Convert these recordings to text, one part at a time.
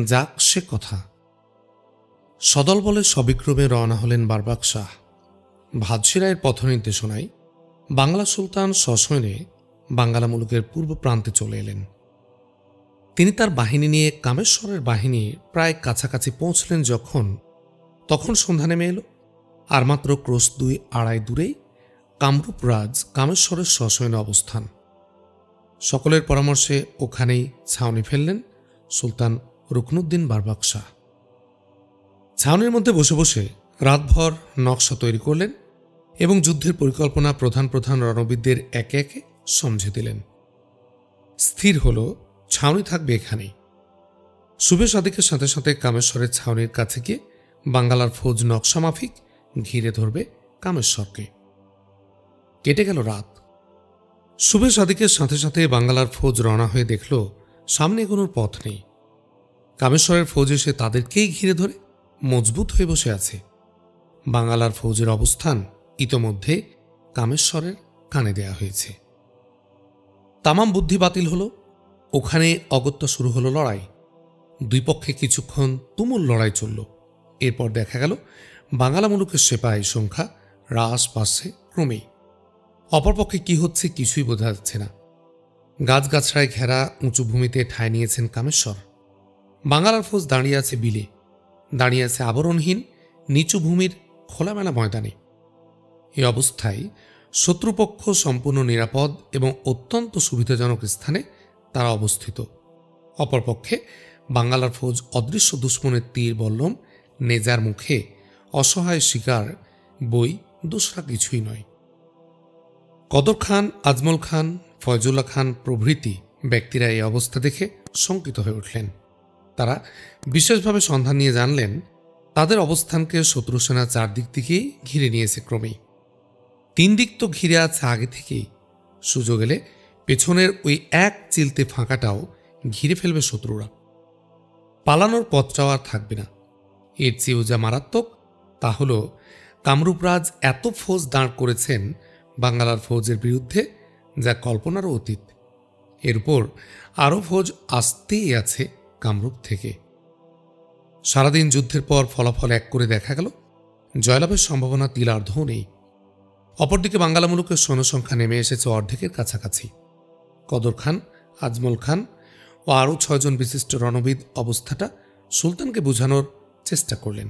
যাক সে কথা। সদল বলে সবিক্রমে রওনা হলেন বারবাক শাহ। ভাদশিরায়ের পথ নির্দেশনায় বাংলা সুলতান সসৈন্যে বাঙ্গালা মুলুকের পূর্ব প্রান্তে চলে এলেন। তিনি তার বাহিনী নিয়ে কামেশ্বরের বাহিনী প্রায় কাছাকাছি পৌঁছলেন তখন সন্ধ্যা নেমে এলো। আর মাত্র ক্রোশ 2-2.5 দূরেই কামরূপ রাজ কামেশ্বরের সসৈন্য অবস্থান। সকলের পরামর্শে ওখানেই ছাউনি ফেললেন সুলতান রুকনুদ্দিন বারবাক শাহ। ছাউনির মধ্যে বসে বসে রাতভর নকশা তৈরি করলেন এবং যুদ্ধের পরিকল্পনা প্রধান প্রধান রণবিদদের একে একে সমঝে দিলেন। স্থির হল ছাউনি থাকবে এখানেই। শুভে সাদিকের সাথে সাথে কামেশ্বরের ছাউনির কাছে গিয়ে বাঙ্গালার ফৌজ নকশা মাফিক ঘিরে ধরবে কামেশ্বরকে। কেটে গেল রাত। শুভে সাদিকের সাথে সাথে বাঙ্গালার ফৌজ রওনা হয়ে দেখল সামনে এগোনোর পথ নেই। কামেশ্বরের ফৌজ এসে তাদেরকেই ঘিরে ধরে মজবুত হয়ে বসে আছে। বাঙ্গালার ফৌজের অবস্থান ইতোমধ্যে কামেশ্বরের কানে দেয়া হয়েছে। তামাম বুদ্ধি বাতিল হল। ওখানে অগত্যা শুরু হলো লড়াই। দুই পক্ষে কিছুক্ষণ তুমুল লড়াই চলল। এরপর দেখা গেল বাঙ্গালা মুলুকের সেপাহী সংখ্যা হ্রাস পাচ্ছে ক্রমেই। অপরপক্ষে কি হচ্ছে কিছুই বোঝা যাচ্ছে না। গাছগাছড়ায় ঘেরা উঁচু ভূমিতে ঠাঁই নিয়েছেন কামেশ্বর। বাঙ্গালার ফৌজ দাঁড়িয়ে আছে বিলে, দাঁড়িয়ে আছে আবরণহীন নিচু ভূমির খোলামেলা ময়দানে। এই অবস্থায় শত্রুপক্ষ সম্পূর্ণ নিরাপদ এবং অত্যন্ত সুবিধাজনক স্থানে তারা অবস্থিত। অপরপক্ষে বাঙ্গালার ফৌজ অদৃশ্য দুশ্মনের তীর বল্লম নেজার মুখে অসহায় শিকার বই দোসরা কিছুই নয়। কদর খান, আজমল খান, ফয়জুল্লাহ খান প্রভৃতি ব্যক্তিরা এই অবস্থা দেখে শঙ্কিত হয়ে উঠলেন। তারা বিশেষভাবে সন্ধান নিয়ে জানলেন তাদের অবস্থানকে শত্রু সেনা চারদিক থেকেই ঘিরে নিয়েছে ক্রমেই। 3 দিক তো ঘিরে আছে আগে থেকেই। সুযোগ এলে পেছনের ওই এক চিলতে ফাঁকাটাও ঘিরে ফেলবে শত্রুরা। পালানোর পথটাও আর থাকবে না। এর চেয়েও যা মারাত্মক তা হল কামরূপরাজ এত ফৌজ দাঁড় করেছেন বাঙ্গালার ফৌজের বিরুদ্ধে যা কল্পনারও অতীত। এর উপর আরও ফৌজ আসতেই আছে কামরূপ থেকে। সারাদিন যুদ্ধের পর ফলাফল এক করে দেখা গেল জয়লাভের সম্ভাবনা তিলার্ধও নেই। অপরদিকে বাঙ্গালা মুলুকের সৈন্যসংখ্যা নেমে এসেছে অর্ধেকের কাছাকাছি। কদর খান, আজমল খান ও আরও 6 জন বিশিষ্ট রণবিদ অবস্থাটা সুলতানকে বোঝানোর চেষ্টা করলেন।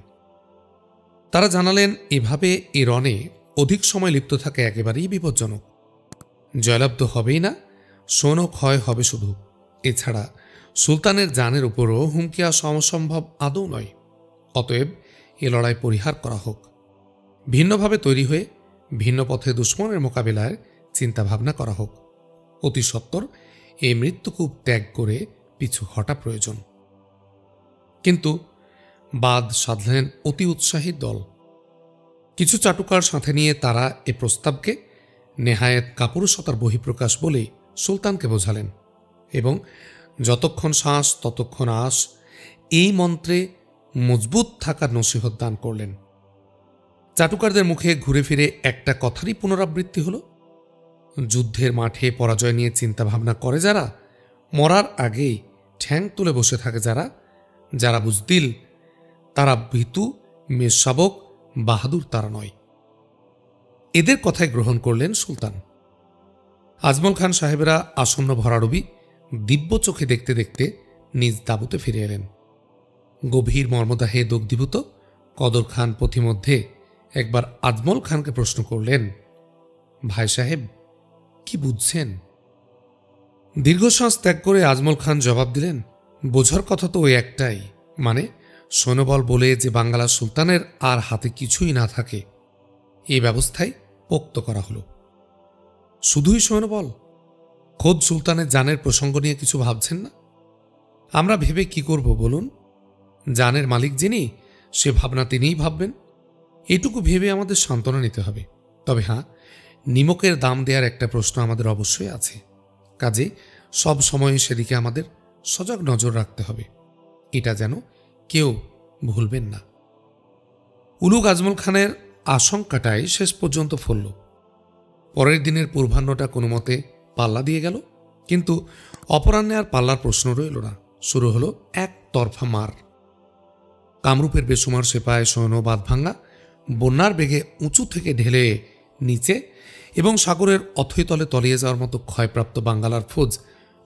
তারা জানালেন এভাবে এ রণে অধিক সময় লিপ্ত থাকে একেবারেই বিপজ্জনক। জয়লাভ তো হবেই না, সৈন্য ক্ষয় হবে শুধু। এছাড়া সুলতানের জানের উপরও হুমকি আসা অসম্ভব আদৌ নয়। অতএব এ লড়াই পরিহার করা হোক। ভিন্নভাবে তৈরি হয়ে ভিন্ন পথে দুশ্মনের মোকাবিলায় চিন্তাভাবনা করা হোক। অতি সত্বর এই মৃত্যুকূপ ত্যাগ করে পিছু হটা প্রয়োজন। কিন্তু বাদ সাধলেন অতি উৎসাহী দল। কিছু চাটুকার সাথে নিয়ে তারা এ প্রস্তাবকে নেহায়েত কাপুরুষতার বহিঃপ্রকাশ বলে সুলতানকে বোঝালেন এবং যতক্ষণ শ্বাস ততক্ষণ আস এই মন্ত্রে মজবুত থাকার নসিহত দান করলেন। চাটুকারদের মুখে ঘুরে ফিরে একটা কথারই পুনরাবৃত্তি হল, যুদ্ধের মাঠে পরাজয় নিয়ে চিন্তাভাবনা করে যারা, মরার আগেই ঠ্যাং তুলে বসে থাকে যারা, যারা বুজদিল তারা ভীতু, মেষশাবক, বাহাদুর তারা নয়। এদের কথাই গ্রহণ করলেন সুলতান। আজমল খান সাহেবেরা আসন্ন ভরাডুবি দিব্য চোখে দেখতে দেখতে নিজ তাঁবুতে ফিরে এলেন। গভীর মর্মদাহে দগ্ধীভূত কদর খান পথিমধ্যে একবার আজমল খানকে প্রশ্ন করলেন, ভাই সাহেব কি বুঝছেন? দীর্ঘশ্বাস ত্যাগ করে আজমল খান জবাব দিলেন, বোঝার কথা তো ওই একটাই, মানে সৈন্যবল বলে যে বাঙ্গালা সুলতানের আর হাতে কিছুই না থাকে এই ব্যবস্থাই পোক্ত করা হলো। শুধুই সৈন্যবল? খোদ সুলতানের জানের প্রসঙ্গ নিয়ে কিছু ভাবছেন না? আমরা ভেবে কি করব বলুন? জানের মালিক যিনি, সে ভাবনা তিনিই ভাববেন। এটুকু ভেবে আমাদের সান্ত্বনা নিতে হবে। তবে হ্যাঁ, নিমকের দাম দেওয়ার একটা প্রশ্ন আমাদের অবশ্যই আছে। কাজে সব সময় সেদিকে আমাদের সজাগ নজর রাখতে হবে। এটা যেন কেউ ভুলবেন না। উলুগ আজমল খানের আশঙ্কাটাই শেষ পর্যন্ত ফলল। পরের দিনের পূর্বাহ্নটা কোনো মতে পাল্লা দিয়ে গেল, কিন্তু অপরাহ্নে আর পাল্লার প্রশ্ন রইল না। শুরু হলো একতরফা মার। কামরূপের বেসুমার সেপায় সৈন্য বাঁধভাঙ্গা বন্যার বেগে উঁচু থেকে ঢেলে নিচে এবং সাগরের অথৈ তলে তলিয়ে যাওয়ার মতো ক্ষয়প্রাপ্ত বাঙ্গালার ফৌজ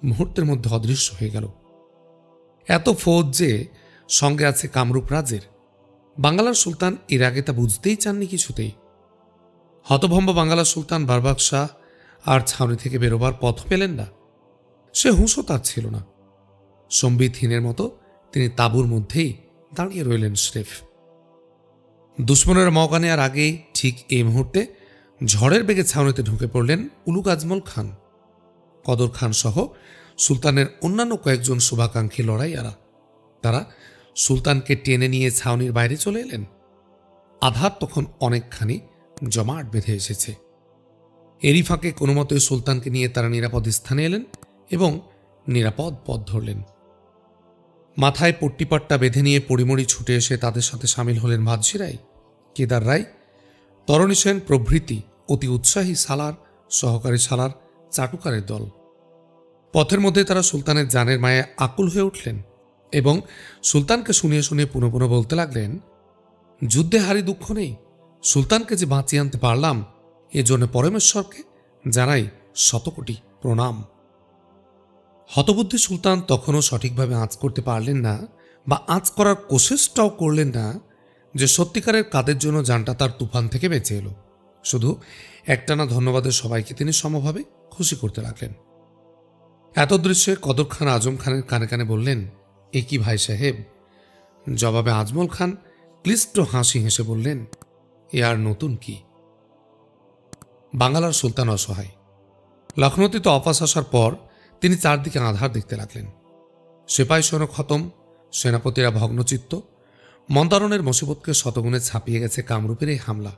মুহূর্তের মধ্যে অদৃশ্য হয়ে গেল। এত ফৌজ যে সঙ্গে আছে কামরূপ রাজ্যের। বাঙ্গালার সুলতান এর আগে তা বুঝতেই চাননি কিছুতেই। হতভম্ব বাঙ্গালার সুলতান বারবাক শাহ আর ছাউনি থেকে বেরোবার পথ পেলেন না। সে হুঁশও তার ছিল না। সম্বিতহীনের মতো তিনি তাঁবুর মধ্যেই দাঁড়িয়ে রইলেন স্রেফ। দুশ্মনের মৌকা নেওয়ার আগেই ঠিক এই মুহূর্তে ঝড়ের বেগে ছাউনিতে ঢুকে পড়লেন উলুগ আজমল খান, কদর খান সহ সুলতানের অন্যান্য কয়েকজন শুভাকাঙ্ক্ষী লড়াইয়ারা। তারা সুলতানকে টেনে নিয়ে ছাউনির বাইরে চলে এলেন। আধার তখন অনেকখানি জমাট বেঁধে এসেছে। এরই ফাঁকে কোনো মতোই সুলতানকে নিয়ে তারা নিরাপদ স্থানে এলেন এবং নিরাপদ পথ ধরলেন। মাথায় পট্টিপাট্টা বেঁধে নিয়ে পরিমরি ছুটে এসে তাদের সাথে সামিল হলেন ভাদশী রায়, কেদার রায়, তরণী সেন প্রভৃতি অতি উৎসাহী সালার, সহকারী সালার, চাটুকারের দল। পথের মধ্যে তারা সুলতানের জানের মায়ে আকুল হয়ে উঠলেন এবং সুলতানকে শুনিয়ে শুনিয়ে পুনঃ পুনঃ বলতে লাগলেন, যুদ্ধে হারি দুঃখ নেই, সুলতানকে যে বাঁচিয়ে আনতে পারলাম এজন্য পরমেশ্বরকে জানাই শতকোটি প্রণাম। হতবুদ্ধি সুলতান তখনও সঠিকভাবে আঁচ করতে পারলেন না বা আঁচ করার কোশেষটাও করলেন না যে সত্যিকারের কাদের জন্য জানটা তার তুফান থেকে বেঁচে এলো। শুধু একটানা ধন্যবাদের সবাইকে তিনি সমভাবে খুশি করতে লাগলেন। এত দৃশ্যে কদর খান আজম খানের কানে কানে বললেন, এ কি ভাই সাহেব? জবাবে আজমল খান ক্লিষ্ট হাসি হেসে বললেন, এ আর নতুন কি? বাঙ্গালার সুলতান অসহায়। লখনৌতে তো অপাস আসার পর তিনি চারদিকে আধার দেখতে লাগলেন। সেপাই সৈন্য খতম, সেনাপতিরা ভগ্নচিত্ত। মন্দারণের মুসিবতকে শতগুণে ছাপিয়ে গেছে কামরূপের এই হামলা।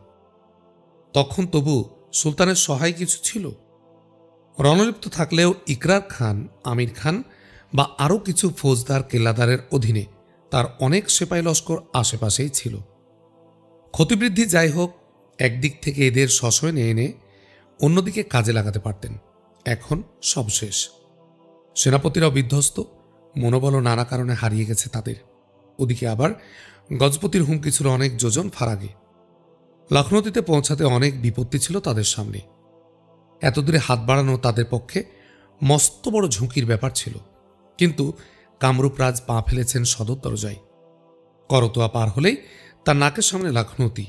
তখন তবু সুলতানের সহায় কিছু ছিল। রণলিপ্ত থাকলেও ইকরার খান, আমির খান বা আরও কিছু ফৌজদার কেল্লাদারের অধীনে তার অনেক সেপাই লস্কর আশেপাশেই ছিল। ক্ষতিবৃদ্ধি যাই হোক, একদিক থেকে এদের সশয়নে এনে অন্যদিকে কাজে লাগাতে পারতেন। এখন সব শেষ। সেনাপতিরাও বিধ্বস্ত, মনোবলও নানা কারণে হারিয়ে গেছে তাদের। ওদিকে আবার গজপতির হুমকি ছিল অনেক যোজন ফারাগে। লখনৌতিতে পৌঁছাতে অনেক বিপত্তি ছিল তাদের সামনে। এতদূরে হাত বাড়ানো তাদের পক্ষে মস্ত বড় ঝুঁকির ব্যাপার ছিল। কিন্তু কামরূপ রাজ পা ফেলেছেন সদর দরজায়। করতোয়া পার হলেই তার নাকের সামনে লখনৌতি।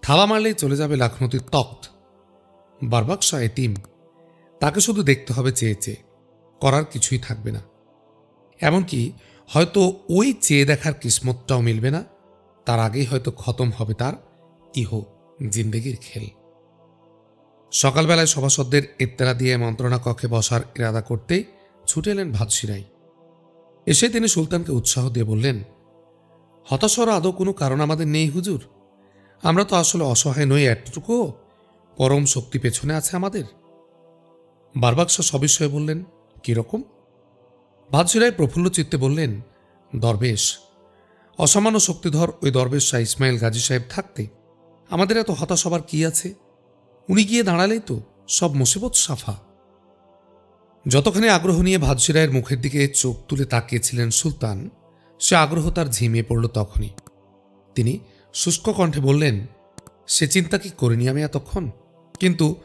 থাবা মারলেই চলে যাবে লখনৌতির তখ্ত। বারবাক শাহ এতিম, তাকে শুধু দেখতে হবে চেয়ে চেয়ে, করার কিছুই থাকবে না। এমনকি হয়তো ওই চেয়ে দেখার কিসমতটাও মিলবে না। তার আগেই হয়তো খতম হবে তার ইহ জিন্দেগির খেল। সকালবেলায় সভাসদদের ইত্তেলা দিয়ে মন্ত্রণা কক্ষে বসার ইরাদা করতেই ছুটে এলেন ভাদশী রায়। এসে তিনি সুলতানকে উৎসাহ দিয়ে বললেন, হতাশ হওয়ার আদৌ কোনো কারণ আমাদের নেই হুজুর। আমরা তো আসলে অসহায় নই এতটুকুও, পরম শক্তি পেছনে আছে আমাদের। বারবাক শাহ সবিস্ময়ে বললেন, কিরকম? ভাদশী রায় প্রফুল্ল চিত্তে বললেন, দরবেশ। অসামান্য শক্তিধর ওই দরবেশ শাহ ইসমাইল গাজী সাহেব থাকতে আমাদের এত হতাশ হবার কি আছে? উনি গিয়ে দাঁড়ালেই তো সব মুসিবত সাফা। যতখানি আগ্রহ নিয়ে ভাদশী রায়ের মুখের দিকে চোখ তুলে তাকিয়েছিলেন সুলতান, সে আগ্রহ তার ঝিমিয়ে পড়ল তখনই। তিনি শুষ্ক কণ্ঠে বললেন, সে চিন্তা কি করিনি আমি এতক্ষণ, কিন্তু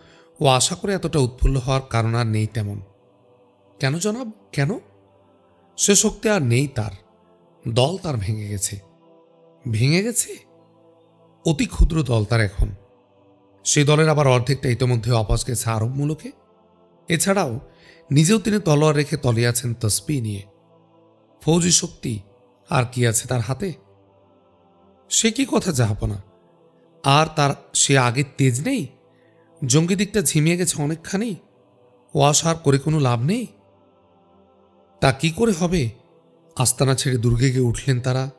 ও আশা করে এতটা উৎফুল্ল হওয়ার কারণ আর নেই তেমন। কেন জনাব, কেন? সে শক্তি আর নেই তার। দল তার ভেঙে গেছে। ভেঙে গেছে? অতি ক্ষুদ্র দল তার এখন। সেই দলের আবার অর্ধেকটা ইতোমধ্যে অপাস গেছে আরব মুলুকে। এছাড়াও নিজেও তিনি তলোয়ার রেখে তলিয়ে আছেন তসবিহ নিয়ে। ফৌজি শক্তি আর কি আছে তার হাতে? সে কি কথা জাহাপনা? আর তার সে আগের তেজ নেই? জঙ্গি দিকটা ঝিমিয়ে গেছে অনেকখানি। ও আশার করে কোনো লাভ নেই। তা কি করে হবে? আস্তানা ছেড়ে দুর্গে গিয়ে উঠলেন তারা।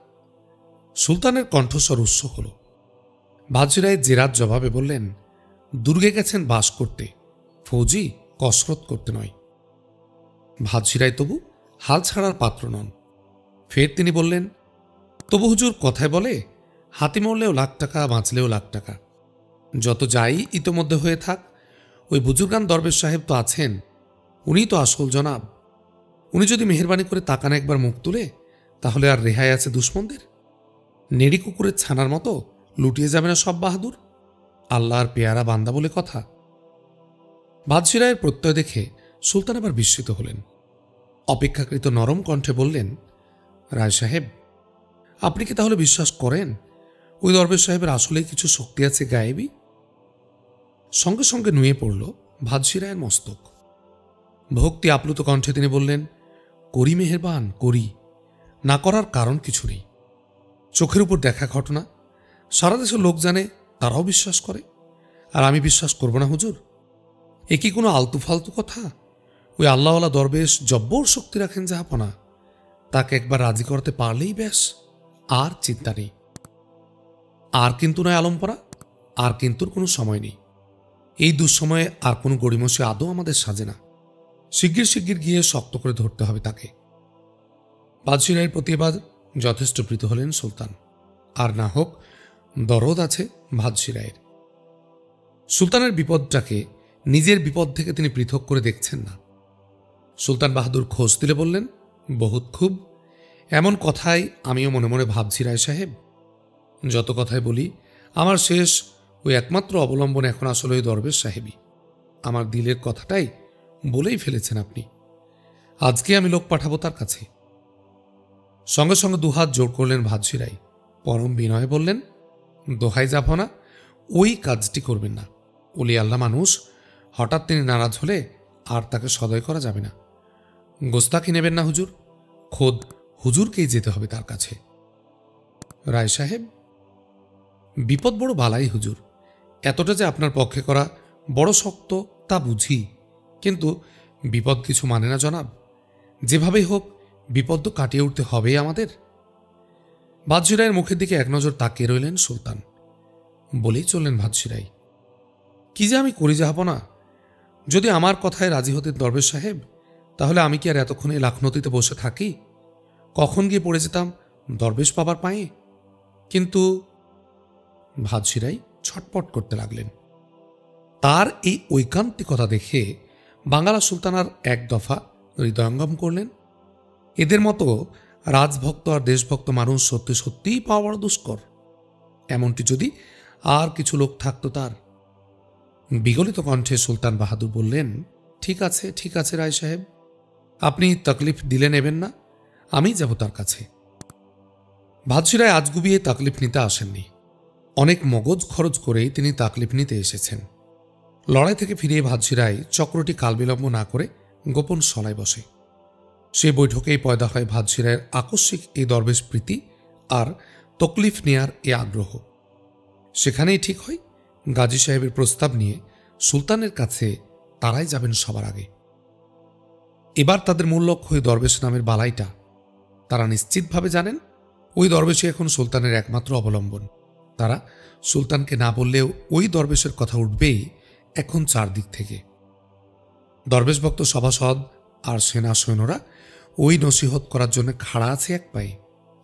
সুলতানের কণ্ঠস্বর উৎস হল। ভাদশী রায় জেরার জবাবে বললেন, দুর্গে গেছেন বাস করতে, ফৌজি কসরত করতে নয়। ভাদশী রায় তবু হাল ছাড়ার পাত্র নন। ফের তিনি বললেন, তবু হুজুর কথায় বলে, হাতি মরলেও লাখ টাকা, বাঁচলেও লাখ টাকা। যত যাই ইতোমধ্যে হয়ে থাক, ওই বুজুর্গান দরবেশ সাহেব তো আছেন, উনি তো আসল জনাব। উনি যদি মেহেরবানি করে তাকানে একবার মুখ তুলে, তাহলে আর রেহাই আছে দুশ্মনদের? নেড়ি কুকুরের ছানার মতো লুটিয়ে যাবে না সব বাহাদুর? আল্লাহর পেয়ারা বান্দা বলে কথা। বাদশী রায়ের প্রত্যয় দেখে সুলতান আবার বিস্মিত হলেন। অপেক্ষাকৃত নরম কণ্ঠে বললেন, রায় সাহেব, আপনি কি তাহলে বিশ্বাস করেন ওই দরবেশ সাহেবের আসলেই কিছু শক্তি আছে গায়েবী? সঙ্গে সঙ্গে নুয়ে পড়ল বাদশী রায়ের মস্তক। ভক্তি আপ্লুত কণ্ঠে তিনি বললেন, করি মেহেরবান, করি। না করার কারণ কিছু নেই। চোখের উপর দেখা ঘটনা, সারা দেশের লোক জানে, তারাও বিশ্বাস করে। আর আমি বিশ্বাস করব না হুজুর? এ কি কোনো আলতু ফালতু কথা? ওই আল্লাহওয়ালা দরবেশ জব্বর শক্তি রাখেন জাহাপনা। তাকে একবার রাজি করতে পারলেই ব্যাস, আর চিন্তা নেই। আর কিন্তু নয় আলমপরা, আর কিন্তুর কোনো সময় নেই। এই দুঃসময়ে আর কোনো গড়িমসি আদৌ আমাদের সাজে না। শিগগির শিগগির গিয়ে শক্ত করে ধরতে হবে তাকে। বাদশী রায়ের প্রতি এবার যথেষ্ট প্রীত হলেন সুলতান। আর না হোক, দরদ আছে বাদশী রায়ের। সুলতানের বিপদটাকে নিজের বিপদ থেকে তিনি পৃথক করে দেখছেন না। সুলতান বাহাদুর খোঁজ দিলে বললেন, বহুত খুব। এমন কথাই আমিও মনে মনে ভাবছি রায় সাহেব। যত কথাই বলি, আমার শেষ ওই একমাত্র অবলম্বন এখন আসলে ওই দরবেশ সাহেবই। আমার দিলের কথাটাই বলেই ফেলেছেন আপনি। আজকে আমি লোক পাঠাবো তার কাছে। সঙ্গে সঙ্গে দুহাত জোর করলেন বাদশী রায়। পরম বিনয়ে বললেন, দোহাই যাব না, ওই কাজটি করবেন না। ওলি আল্লাহ মানুষ, হঠাৎ তিনি নারাজ হলে আর তাকে সদয় করা যাবে না। গোস্তাকি নেবেন না হুজুর, খোদ হুজুরকেই যেতে হবে তার কাছে। রায় সাহেব, বিপদ বড় বালাই হুজুর। এতটা যে আপনার পক্ষে করা বড় শক্ত তা বুঝি, কিন্তু বিপদ কিছু মানে না জনাব। যেভাবেই হোক বিপদ তো কাটিয়ে উঠতে হবেই আমাদের। বাদশী রায়ের মুখের দিকে এক নজর তাকিয়ে রইলেন সুলতান। বলেই চললেন বাদশী রায়, কি যে আমি করি যাব না। যদি আমার কথায় রাজি হতেন দরবেশ সাহেব, তাহলে আমি কি আর এতক্ষণে লাখনতিতে বসে থাকি? কখন গিয়ে পড়ে যেতাম দরবেশ বাবার পায়ে। কিন্তু বাদশী রায় ছটপট করতে লাগলেন। তার এই ঐকান্তিকতা দেখে বাঙ্গালা সুলতান আর এক দফা হৃদয়ঙ্গম করলেন। এদের মতো রাজভক্ত আর দেশভক্ত মানুষ সত্যি সত্যিই পাওয়া বড় দুষ্কর। এমনটি যদি আর কিছু লোক থাকতো তার। বিগলিত কণ্ঠে সুলতান বাহাদুর বললেন, ঠিক আছে, ঠিক আছে রায় সাহেব, আপনি তকলিফ দিলে নেবেন না, আমি যাব তার কাছে। বাদশী রায় আজগুবিয়ে তাকলিফ নিতে আসেননি। অনেক মগজ খরচ করেই তিনি তাকলিফ নিতে এসেছেন। লড়াই থেকে ফিরিয়ে বাদশী রায় চক্রটি কালবিলম্ব না করে গোপন সলায় বসে। সে বৈঠকেই পয়দা হয় বাদশী রায়ের আকস্মিক এই দরবেশ প্রীতি আর তকলিফ নেয়ার এ আগ্রহ। সেখানেই ঠিক হয় গাজী সাহেবের প্রস্তাব নিয়ে সুলতানের কাছে তারাই যাবেন সবার আগে। এবার তাদের মূল লক্ষ্য ওই দরবেশ নামের বালাইটা। তারা নিশ্চিতভাবে জানেন ওই দরবেশই এখন সুলতানের একমাত্র অবলম্বন। তারা সুলতানকে না বললেও ওই দরবেশের কথা উঠবেই এখন চারদিক থেকে। দরবেশ ভক্ত সভাসদ আর সেনা সৈন্যরা ওই নসিহত করার জন্য খাড়া আছে এক পায়ে।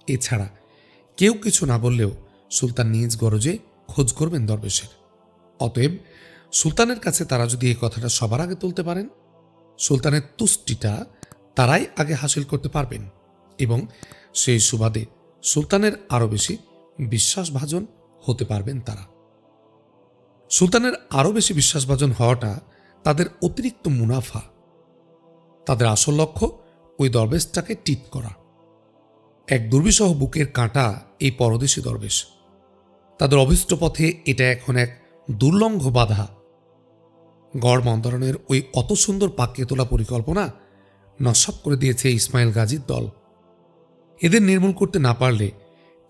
এছাড়া কেউ কিছু না বললেও সুলতান নিজ গরজে খোঁজ করবেন দরবেশের। অতএব সুলতানের কাছে তারা যদি এই কথাটা সবার আগে তুলতে পারেন, সুলতানের তুষ্টিটা তারাই আগে হাসিল করতে পারবেন এবং সেই সুবাদে সুলতানের আরও বেশি বিশ্বাসভাজন হতে পারবেন তারা। সুলতানের আরও বেশি বিশ্বাসভাজন হওয়াটা তাদের অতিরিক্ত মুনাফা। তাদের আসল লক্ষ্য ওই দরবেশটাকে টিট করা। এক দুর্বিষহ বুকের কাঁটা এই পরদেশী দরবেশ। তাদের অভীষ্ট পথে এটা এখন এক দুর্লঙ্ঘ বাধা। গড় মন্দরণের ওই অত সুন্দর পাকিয়ে তোলা পরিকল্পনা নস্যাৎ করে দিয়েছে ইসমাইল গাজীর দল। এদের নির্মূল করতে না পারলে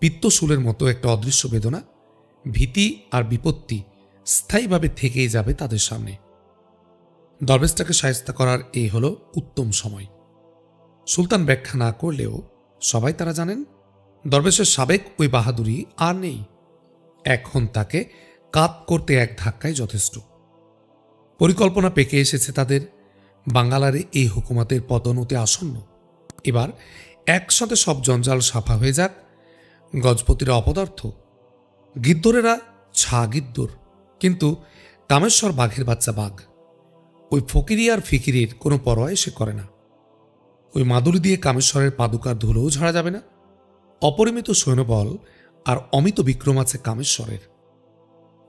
পিত্তশূলের মতো একটা অদৃশ্য বেদনা, ভীতি আর বিপত্তি স্থায়ীভাবে থেকেই যাবে তাদের সামনে। দরবেশটাকে শায়েস্তা করার এই হল উত্তম সময়। সুলতান ব্যাখ্যা না করলেও সবাই তারা জানেন দরবেশের সাবেক ওই বাহাদুরি আর নেই। এখন তাকে কাত করতে এক ধাক্কায় যথেষ্ট। পরিকল্পনা পেকে এসেছে তাদের। বাঙ্গালারে এই হুকুমতের পতন অতি আসন্ন। এবার একসাথে সব জঞ্জাল সাফা হয়ে যাক। গজপতিরা অপদার্থ, গিদ্দরেরা ছা গিদ্দর, কিন্তু কামেশ্বর বাঘের বাচ্চা বাঘ। ওই ফকিরি আর ফিকিরির কোনো পরোয়াই সে করে না। ওই মাদুলি দিয়ে কামেশ্বরের পাদুকার ধুলোও ঝাড়া যাবে না। অপরিমিত সৈন্যবল আর অমিত বিক্রম আছে কামেশ্বরের।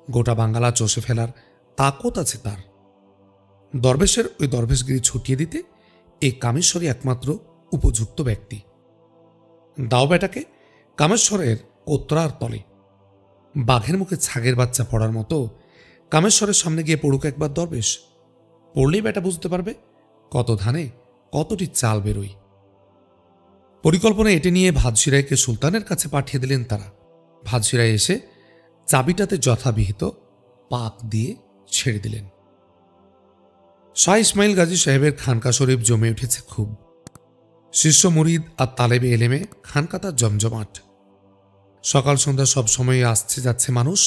গোটা বাঙ্গালা চষে ফেলার তাকত আছে তার। দরবেশের ওই দরবেশগিরি ছুটিয়ে দিতে এই কামেশ্বরই একমাত্র উপযুক্ত ব্যক্তি। দাও বেটাকে কামেশ্বরের কোত্রার তলে। বাঘের মুখে ছাগের বাচ্চা পড়ার মতো কামেশ্বরের সামনে গিয়ে পড়ুক একবার দরবেশ। পড়লেই বেটা বুঝতে পারবে কত ধানে কতটি চাল বেরোয়। পরিকল্পনা এটে নিয়ে ভাদশিরাইকে সুলতানের কাছে পাঠিয়ে দিলেন তারা। ভাদশিরাই এসে চাবিটাতে যথাবিহিত পাক দিয়ে ছেড়ে দিলেন। শাহ ইসমাইল গাজী সাহেবের খানকা শরীফ জমে উঠেছে খুব। শিষ্য মুরিদ আর তালেবে এলেমে খানকা তার জমজমাট। সকাল সন্ধ্যা সব সময় আসছে যাচ্ছে মানুষ,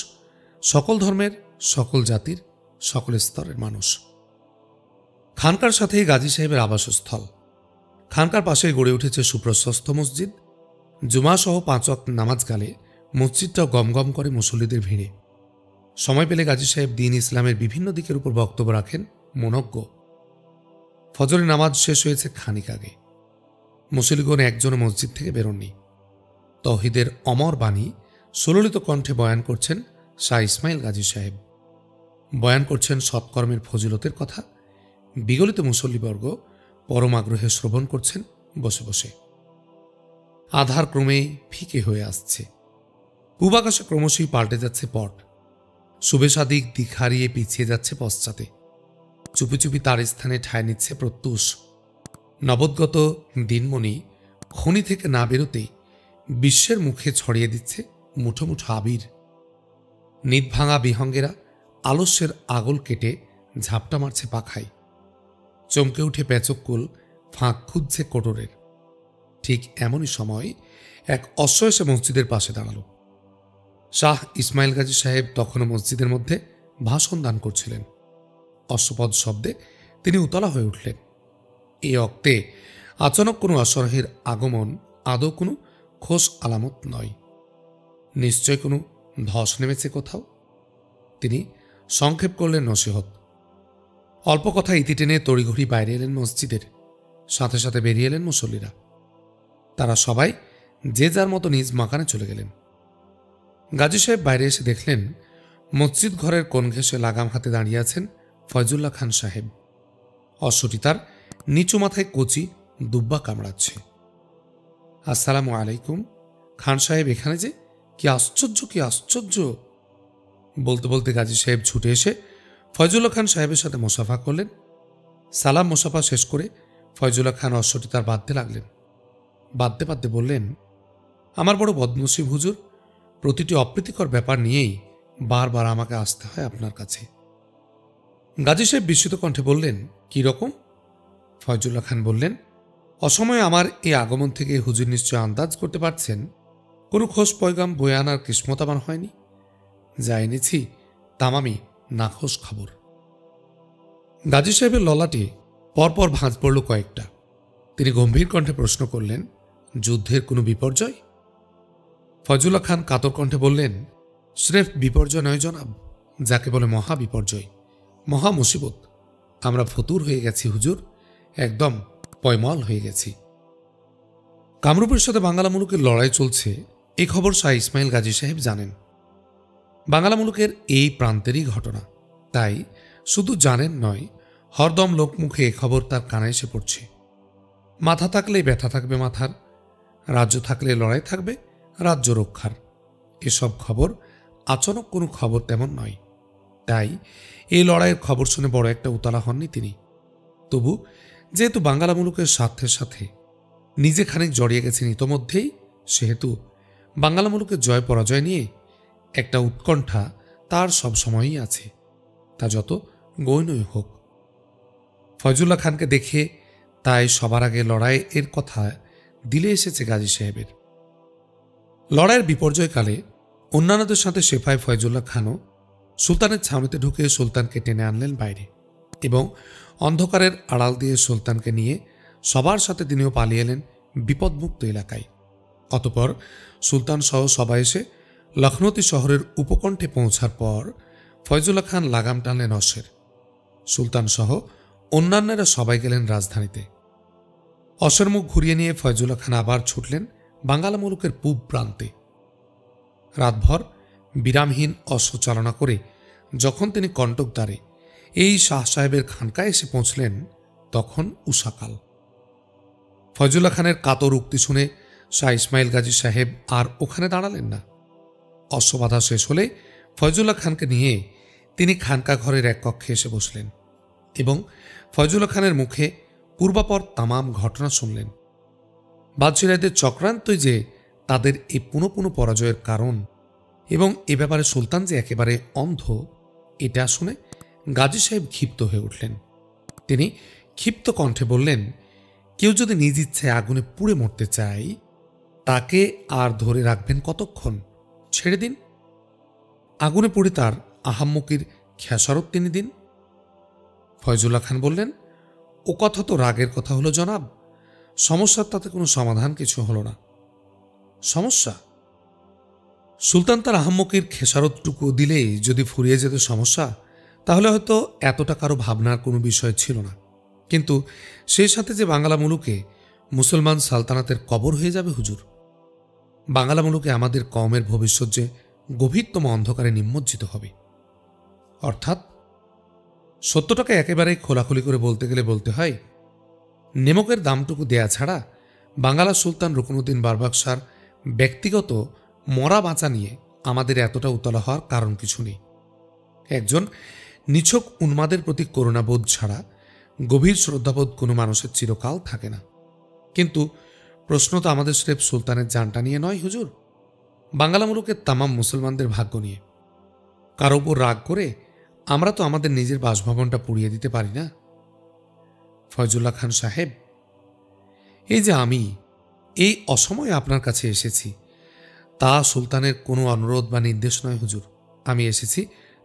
সকল ধর্মের, সকল জাতির, সকল স্তরের মানুষ। খানকার সাথেই গাজী সাহেবের আবাসস্থল। খানকার পাশেই গড়ে উঠেছে সুপ্রশস্ত মসজিদ। জুমা সহ 5 ওয়াক্ত নামাজ গালে মসজিদটাও গমগম করে মুসল্লিদের ভিড়ে। সময় পেলে গাজী সাহেব দ্বীন ইসলামের বিভিন্ন দিকের উপর বক্তব্য রাখেন মনজ্ঞ। ফজরের নামাজ শেষ হয়েছে খানিক আগে। মুসল্লিগণ একজনও মসজিদ থেকে বেরোননি। তৌহিদের অমর বাণী সুললিত কণ্ঠে বয়ান করছেন শাহ ইসমাইল গাজী সাহেব। বয়ান করছেন সৎকর্মের ফজিলতের কথা। বিগলিত মুসল্লিবর্গ পরম আগ্রহে শ্রবণ করছেন বসে বসে। আধার ক্রমেই ফিকে হয়ে আসছে। পূবাকাশে ক্রমশই পাল্টে যাচ্ছে পট। শুভেচ্ছাদিক দিক হারিয়ে পিছিয়ে যাচ্ছে পশ্চাতে। চুপি চুপি তার স্থানে ঠাঁই নিচ্ছে প্রত্যুষ। নবদ্গত দিনমণি খনি থেকে না বেরোতেই বিশ্বের মুখে ছড়িয়ে দিচ্ছে মুঠো মুঠো আবির। নিদ ভাঙা বিহঙ্গেরা আলস্যের আগল কেটে ঝাপটা মারছে পাখায়। চমকে উঠে পেচকুল ফাঁক খুঁজছে কোটরের। ঠিক এমনই সময় এক অশ্ব এসে মসজিদের পাশে দাঁড়াল। শাহ ইসমাইল গাজী সাহেব তখনও মসজিদের মধ্যে ভাষণ দান করছিলেন। অশ্বপদ শব্দে তিনি উতলা হয়ে উঠলেন। এই অক্তে আচানক কোনো অশ্বারোহীর আগমন আদৌ কোনো খোশ আলামত নয়। নিশ্চয় কোনো ধস নেমেছে কোথাও। তিনি সংক্ষেপ করলেন নসিহত। অল্প কথা ইতি টেনে তড়িঘড়ি বাইরে এলেন মসজিদের। সাথে সাথে বেরিয়ে এলেন মুসল্লিরা। তারা সবাই যে যার মতো নিজ মাকানে চলে গেলেন। গাজী সাহেব বাইরে এসে দেখলেন মসজিদ ঘরের কোণ ঘেঁষে লাগাম হাতে দাঁড়িয়ে আছেন ফয়জুল্লাহ খান সাহেব। অশ্বটি তার নিচু মাথায় কচি দুব্বা কামড়াচ্ছে। আসসালামু আলাইকুম খান সাহেব, এখানে যে কি আশ্চর্য, কি আশ্চর্য! বলতে বলতে গাজী সাহেব ছুটে এসে ফয়জুল্লাহ খান সাহেবের সাথে মোসাফা করলেন। সালাম মোসাফা শেষ করে ফয়জুল্লাহ খান অশ্বটি তার বাঁধতে লাগলেন। বাঁধতে বাঁধতে বললেন, আমার বড় বদনসিব হুজুর, প্রতিটি অপ্রীতিকর ব্যাপার নিয়েই বারবার আমাকে আসতে হয় আপনার কাছে। গাজী সাহেব বিস্মিত কণ্ঠে বললেন, কি রকম? ফয়জুল্লাহ খান বললেন, অসময়ে আমার এই আগমন থেকে হুজুর নিশ্চয় আন্দাজ করতে পারছেন কোনো খোঁজ পয়গাম বয়ে আনার কিসমত আমার হয়নি। যা এনেছি তামামি নাখোশ খবর। গাজী সাহেবের ললাটে পরপর ভাঁজ পড়ল কয়েকটা। তিনি গম্ভীর কণ্ঠে প্রশ্ন করলেন, যুদ্ধের কোনো বিপর্যয়? ফয়জুল্লাহ খান কাতর কণ্ঠে বললেন, স্রেফ বিপর্যয় নয় জনাব, যাকে বলে মহা বিপর্যয়, মহা মুসিবত। আমরা ফতুর হয়ে গেছি হুজুর, একদম পয়মল হয়ে গেছি। কামরূপের সাথে বাঙ্গালা মুলুকের লড়াই চলছে, এই খবর শাহ ইসমাইল গাজী সাহেব জানেন। বাঙ্গালা মুলুকের এই প্রান্তেরই ঘটনা, তাই শুধু জানেন নয়, হরদম লোকমুখে এ খবর তার কানে এসে পড়ছে। মাথা থাকলে ব্যথা থাকবে মাথার, রাজ্য থাকলে লড়াই থাকবে রাজ্য রক্ষার। এসব খবর আচানক কোনো খবর তেমন নয়। তাই এই লড়াইয়ের খবর শুনে বড় একটা উতলা হননি তিনি। তবু যেহেতু বাঙ্গালা মুলুকের স্বার্থের সাথে নিজে খানিক জড়িয়ে গেছেন ইতোমধ্যেই, সেহেতু বাঙ্গালা মুলুকের জয় পরাজয় নিয়ে একটা উৎকণ্ঠা তার সবসময়ই আছে, তা যত গৌণই হোক। ফয়জুল্লাহ খানকে দেখে তাই সবার আগে লড়াইয়ের কথা দিলে এসেছে গাজী সাহেবের। লড়াইয়ের বিপর্যয়কালে অন্যান্যদের সাথে সেফায় ফয়জুল্লাহ খানও সুলতানের ছাউনিতে ঢুকে সুলতানকে টেনে আনলেন বাইরে এবং অন্ধকারের আড়াল দিয়ে সুলতানকে নিয়ে সবার সাথে তিনিও পালিয়ে এলেন বিপদমুক্ত এলাকায়। অতঃপর সুলতান সহ সবাই এসে লখনৌতি শহরের উপকণ্ঠে পৌঁছার পর ফয়জুল্লাহ খান লাগাম টানলেন অশ্বের। সুলতান সহ অন্যান্যরা সবাই গেলেন রাজধানীতে। অশ্বের মুখ ঘুরিয়ে নিয়ে ফয়জুল্লাহ খান আবার ছুটলেন বাঙ্গালা মুলুকের পূব প্রান্তে। রাতভর বিরামহীন অশ্ব চালনা করে যখন তিনি কণ্টকদ্বারে এই শাহ সাহেবের খানকায় এসে পৌঁছলেন, তখন উষাকাল। ফয়জুল্লাহ খানের কাতর উক্তি শুনে শাহ ইসমাইল গাজী সাহেব আর ওখানে দাঁড়ালেন না। অশ্ববাধা শেষ হলে ফয়জুল্লাহ খানকে নিয়ে তিনি খানকা ঘরের এক কক্ষে এসে বসলেন এবং ফয়জুল্লাহ খানের মুখে পূর্বাপর তামাম ঘটনা শুনলেন। বাদশিরাইদের চক্রান্তই যে তাদের এই পুনঃ পুনঃ পরাজয়ের কারণ এবং এ ব্যাপারে সুলতান যে একেবারে অন্ধ, এটা শুনে গাজী সাহেব ক্ষিপ্ত হয়ে উঠলেন। তিনি ক্ষিপ্ত কণ্ঠে বললেন, কেউ যদি নিজ ইচ্ছায় আগুনে পুড়ে মরতে চায়, তাকে আর ধরে রাখবেন কতক্ষণ? ছেড়ে দিন, আগুনে পুড়ে তার আহাম্মকির খেসারত তিনি দিন। ফয়জুল্লাহ খান বললেন, ও কথা তো রাগের কথা হলো জনাব, সমস্যার তাতে কোনো সমাধান কিছু হলো না। সমস্যা? সুলতান তার আহাম্মকির খেসারতটুকু দিলেই যদি ফুরিয়ে যেত সমস্যা, তাহলে হয়তো এতটা কারো ভাবনার কোনো বিষয় ছিল না। কিন্তু সেই সাথে যে বাংলা মুলুকে মুসলমান সালতানাতের কবর হয়ে যাবে হুজুর, বাংলা মুলুকে আমাদের কওমের ভবিষ্যৎ যে গভীরতম অন্ধকারে নিমজ্জিত হবে। অর্থাৎ সত্যটাকে একেবারেই খোলাখুলি করে বলতে গেলে বলতে হয়, নেমকের দামটুকু দেয়া ছাড়া বাঙ্গালা সুলতান রুকনুদ্দিন বারবাকশার ব্যক্তিগত মরা বাঁচা নিয়ে আমাদের এতটা উতলা হওয়ার কারণ কিছু নেই। একজন নিছক উন্মাদের প্রতি করুণাবোধ ছাড়া গভীর শ্রদ্ধাবোধ কোনো মানুষের চিরকাল থাকে না। কিন্তু প্রশ্ন তো আমাদের স্রেফ সুলতানের জানটা নিয়ে নয় হুজুর, বাংলা মুলুকের তামাম মুসলমানদের ভাগ্য নিয়ে। কারো উপর রাগ করে আমরা তো আমাদের নিজের বাসভবনটা পুড়িয়ে দিতে পারি না। ফয়জুল্লাহ খান সাহেব, এই যে আমি এই অসময়ে আপনার কাছে এসেছি, তা সুলতানের কোনো অনুরোধ বা নির্দেশ নয় হুজুর। আমি এসেছি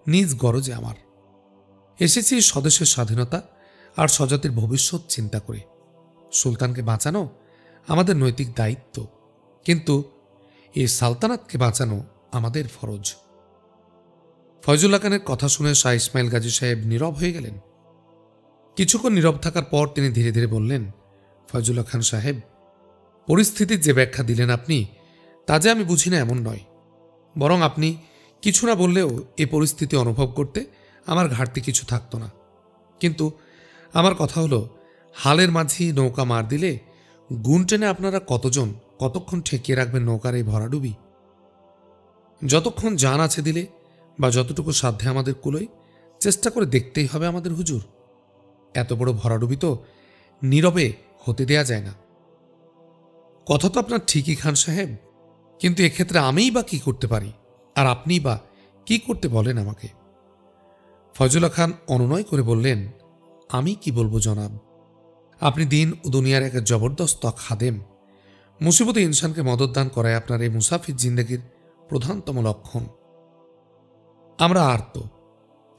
নিজ গরজে, আমার এসেছি স্বদেশের স্বাধীনতা আর স্বজাতির ভবিষ্যৎ চিন্তা করে। সুলতানকে বাঁচানো আমাদের নৈতিক দায়িত্ব, কিন্তু এই সালতানাতকে বাঁচানো আমাদের ফরজ। ফয়জুল্লাহ খানের কথা শুনে শাহ ইসমাইল গাজী সাহেব নীরব হয়ে গেলেন। কিছুক্ষণ নীরব থাকার পর তিনি ধীরে ধীরে বললেন, ফয়জুল্লাহ খান সাহেব, পরিস্থিতির যে ব্যাখ্যা দিলেন আপনি, তা যে আমি বুঝি না এমন নয়, বরং আপনি কিছু না বললেও এ পরিস্থিতি অনুভব করতে আমার ঘাটতি কিছু থাকতো না। কিন্তু আমার কথা হলো, হালের মাঝি নৌকা মার দিলে গুণ টেনে আপনারা কতক্ষণ ঠেকিয়ে রাখবেন নৌকার এই ভরাডুবি? যতক্ষণ জান আছে দিলে বা যতটুকু সাধ্যে আমাদের কুলোয়, চেষ্টা করে দেখতেই হবে আমাদের হুজুর। এত বড় ভরাডুবি তো নীরবে হতে দেয়া যায় না। কথা তো আপনার ঠিকই খান সাহেব, কিন্তু এক্ষেত্রে আমিই বা কি করতে পারি, আর আপনিই বা কি করতে বলেন আমাকে? ফয়জুল্লাহ খান অনুনয় করে বললেন, আমি কি বলবো জনাব, আপনি দিন ও দুনিয়ার এক জবরদস্ত খাদেম। মুসিবতে ইনসানকে মদত দান করায় আপনার এই মুসাফির জিন্দেগির প্রধানতম লক্ষণ।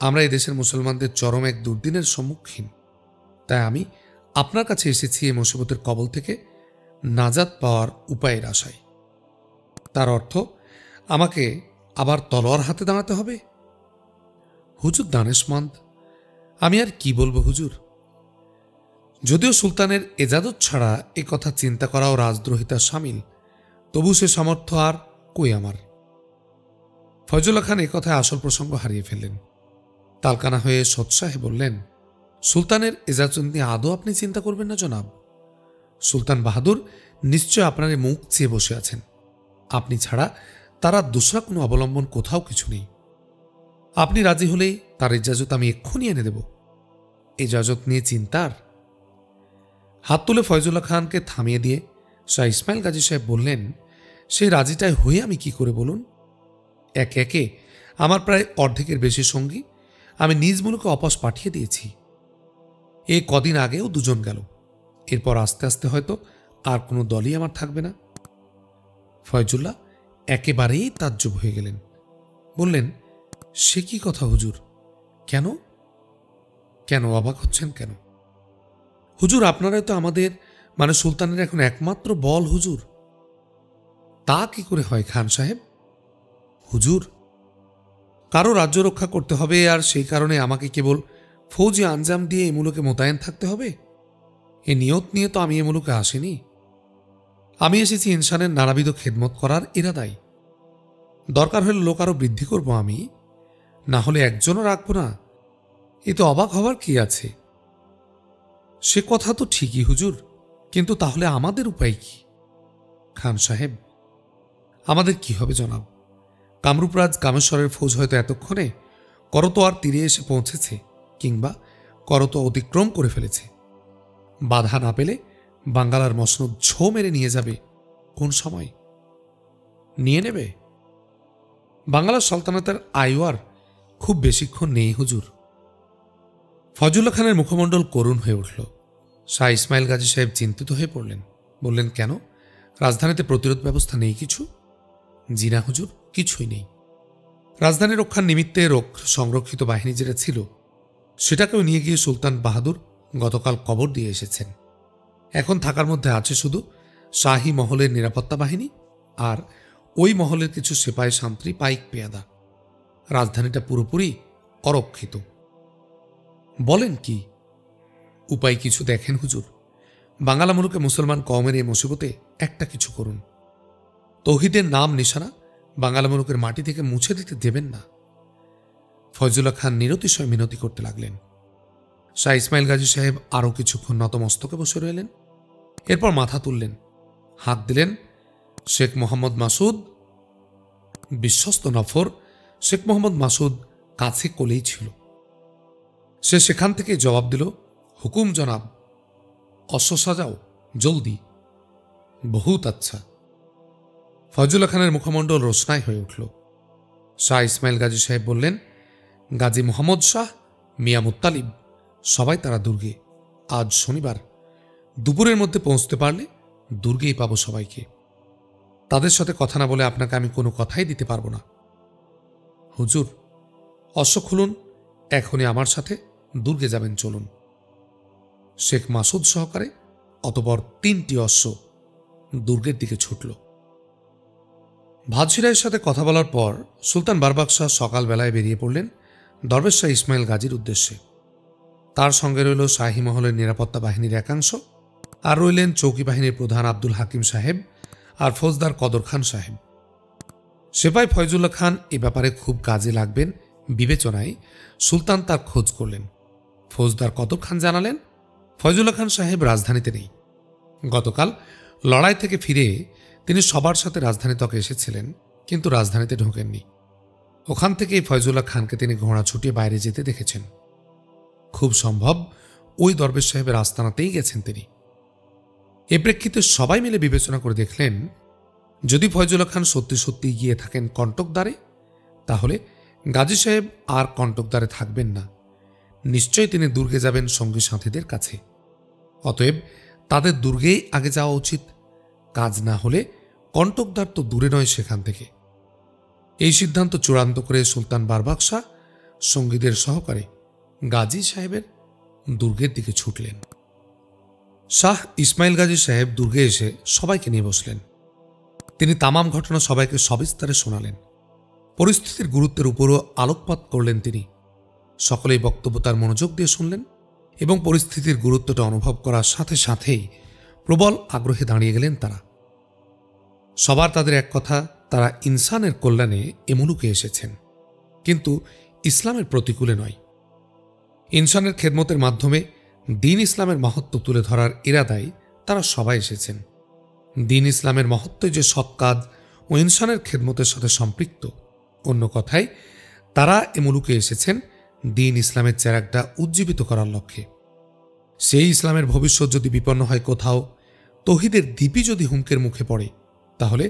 আমরা এই দেশের মুসলমানদের চরম এক দুর্দিনের সম্মুখীন। তাই আমি আপনার কাছে এসেছি এই মুসিবতের কবল থেকে নাজাত পাওয়ার উপায়ের আশায়। তার অর্থ আমাকে আবার তলোয়ার হাতে দাঁড়াতে হবে? হুজুর দানেশমন্দ, আমি আর কি বলবো হুজুর। যদিও সুলতানের এজাজত ছাড়া এ কথা চিন্তা করাও রাজদ্রোহিতার সামিল, তবু সে সামর্থ্য আর কই আমার। ফয়জুল্লাহ খান একথায় আসল প্রসঙ্গ হারিয়ে ফেললেন। তালকানা হয়ে সোৎসাহে বললেন, সুলতানের এজাজত নিয়ে আদৌ আপনি চিন্তা করবেন না জনাব। সুলতান বাহাদুর নিশ্চয় আপনার মুখ চেয়ে বসে আছেন। আপনি ছাড়া তার আর দোসরা কোনো অবলম্বন কোথাও কিছু নেই। আপনি রাজি হলেই তার ইজাজত আমি এক্ষুনি এনে দেব। ইজাজত নিয়ে চিন্তার? হাত তুলে ফয়জুল্লাহ খানকে থামিয়ে দিয়ে শাহ ইসমাইল গাজী সাহেব বললেন, সেই রাজিটায় হয়ে আমি কি করে বলুন? একে একে আমার প্রায় অর্ধেকের বেশি সঙ্গী আমি নিজ মুলুকে অপস পাঠিয়ে দিয়েছি। এই কদিন আগেও দুজন গেল, এরপর আস্তে আস্তে হয়তো আর কোনো দলই আমার থাকবে না। ফয়জুল্লাহ একেবারেই তাজ্জব হয়ে গেলেন। বললেন, সে কি কথা হুজুর? কেন কেন অবাক হচ্ছেন কেন? হুজুর, আপনারাই তো আমাদের সুলতানের এখন একমাত্র বল হুজুর। তা কি করে হয় খান সাহেব? হুজুর, কারো রাজ্য রক্ষা করতে হবে, আর সেই কারণে আমাকে কেবল ফৌজি আঞ্জাম দিয়ে এই মুলুকে মোতায়েন থাকতে হবে? এ নিয়ত নিয়ে তো আমি এ মুলুকে আসিনি। আমি এসেছি ইনসানের নানাবিধ খেদমত করার ইরাদায়। দরকার হলে লোক আরো বৃদ্ধি করব আমি, না হলে একজনও রাখবো না। এ তো অবাক হবার কি আছে? সে কথা তো ঠিকই হুজুর, কিন্তু তাহলে আমাদের উপায় কি? খান সাহেব, আমাদের কি হবে জনাব? কামরূপরাজ কামেশ্বরের ফৌজ হয়তো এতক্ষণে করতোয়ার তীরে এসে পৌঁছেছে, কিংবা করতোয়া অতিক্রম করে ফেলেছে। বাধা না পেলে বাঙ্গালার মসনদ ছো মেরে নিয়ে যাবে। কোন সময় নিয়ে নেবে? বাংলার সালতানাতের আয়ু আর খুব বেশিক্ষণ নেই হুজুর। ফজলুল্লাহ খানের মুখমণ্ডল করুণ হয়ে উঠল। শাহ ইসমাইল গাজী সাহেব চিন্তিত হয়ে পড়লেন। বললেন, কেন? রাজধানীতে প্রতিরোধ ব্যবস্থা নেই কিছু? জি না হুজুর, কিছুই নেই। রাজধানী রক্ষার নিমিত্তে সংরক্ষিত বাহিনী যেটা ছিল, সেটাকেও নিয়ে গিয়ে সুলতান বাহাদুর গতকাল কবর দিয়ে এসেছেন। এখন থাকার মধ্যে আছে শুধু শাহী মহলের নিরাপত্তা বাহিনী আর ওই মহলের কিছু সিপাহী সান্ত্রী পাইক পেয়াদা। রাজধানীটা পুরোপুরি অরক্ষিত। বলেন কি? উপায় কিছু দেখেন হুজুর। বাংলা মুলুকে মুসলমান কওমের এই মুসিবতে একটা কিছু করুন। তৌহিদের নাম নিশানা বাংলা মুলুকের মাটি থেকে মুছে দিতে দেবেন না। ফয়জুল্লাহ খান নিরতিশয় মিনতি করতে লাগলেন। শাহ ইসমাইল গাজী সাহেব আরও কিছুক্ষণ নতমস্তকে বসে রইলেন। এরপর মাথা তুললেন, হাত দিলেন। শেখ মোহাম্মদ মাসুদ, বিশ্বস্ত নফর শেখ মোহাম্মদ মাসুদ কাছে কোলেই ছিল। সে সেখান থেকে জবাব দিল, হুকুম জনাব। অশ্ব সাজাও জলদি। বহুত আচ্ছা। ফয়জুল্লাহ খানের মুখমণ্ডল রোশনাই হয়ে উঠল। শাহ ইসমাইল গাজী সাহেব বললেন, গাজী মোহাম্মদ শাহ, মিয়া মুত্তালিব, সবাই তারা দুর্গে। আজ শনিবার, দুপুরের মধ্যে পৌঁছতে পারলে দুর্গেই পাবো সবাইকে। তাদের সাথে কথা না বলে আপনাকে আমি কোনো কথাই দিতে পারবো না। হুজুর, অশ্ব খুলুন, এখনই আমার সাথে দুর্গে যাবেন, চলুন। শেখ মাসুদ সহকারে অতবর 3টি অশ্ব দুর্গের দিকে ছুটল। ভাদশিরাইয়ের সাথে কথা বলার পর সুলতান বারবাক শাহ সকালবেলায় বেরিয়ে পড়লেন দরবেশ শাহ ইসমাইল গাজীর উদ্দেশ্যে। তার সঙ্গে রইল শাহী মহলের নিরাপত্তা বাহিনীর একাংশ, আর রইলেন চৌকি বাহিনীর প্রধান আব্দুল হাকিম সাহেব আর ফৌজদার কদর খান সাহেব। সেপাই ফয়জুল্লাহ খান এ ব্যাপারে খুব কাজে লাগবেন বিবেচনায় সুলতান তার খোঁজ করলেন। ফৌজদার কদর খান জানালেন, ফয়জুল্লাহ খান সাহেব রাজধানীতে নেই। গতকাল লড়াই থেকে ফিরে তিনি সবার সাথে রাজধানী তকে এসেছিলেন, কিন্তু রাজধানীতে ঢোকেননি। ওখান থেকেই ফয়জুল্লাহ খানকে তিনি ঘোড়া ছুটিয়ে বাইরে যেতে দেখেছেন। খুব সম্ভব ওই দরবেশ সাহেবের আস্তানাতেই গেছেন তিনি। এ প্রেক্ষিতে সবাই মিলে বিবেচনা করে দেখলেন, যদি ফয়জুল্লাহ খান সত্যি সত্যি গিয়ে থাকেন কণ্টকদ্বারে, তাহলে গাজী সাহেব আর কণ্টকদ্বারে থাকবেন না। নিশ্চয়ই তিনি দুর্গে যাবেন সঙ্গী সাথীদের কাছে। অতএব তাদের দুর্গেই আগে যাওয়া উচিত। কাজ না হলে কণ্টকদ্বার তো দূরে নয় সেখান থেকে। এই সিদ্ধান্ত চূড়ান্ত করে সুলতান বারবাক শাহ সঙ্গীদের সহকারে গাজী সাহেবের দুর্গের দিকে ছুটলেন। শাহ ইসমাইল গাজী সাহেব দুর্গে এসে সবাইকে নিয়ে বসলেন। তিনি তামাম ঘটনা সবাইকে সবিস্তারে শোনালেন। পরিস্থিতির গুরুত্বের উপরও আলোকপাত করলেন তিনি। সকলেই বক্তব্য তার মনোযোগ দিয়ে শুনলেন এবং পরিস্থিতির গুরুত্বটা অনুভব করার সাথে সাথেই প্রবল আগ্রহে দাঁড়িয়ে গেলেন তারা। সবার তাদের এক কথা, তারা ইনসানের কল্যাণে এ মুলুকে এসেছেন, কিন্তু ইসলামের প্রতিকূলে নয়। ইনসানের খেদমতের মাধ্যমে দিন ইসলামের মহত্ব তুলে ধরার ইরাদায় তারা সবাই এসেছেন। দিন ইসলামের মহত্ব যে সৎ কাজ ও ইনসানের খেদমতের সাথে সম্পৃক্ত। অন্য কথায়, তারা এ মুলুকে এসেছেন দিন ইসলামের চেরাগটা উজ্জীবিত করার লক্ষ্যে। সেই ইসলামের ভবিষ্যৎ যদি বিপন্ন হয় কোথাও, তৌহিদের দ্বীপই যদি হুমকের মুখে পড়ে, তাহলে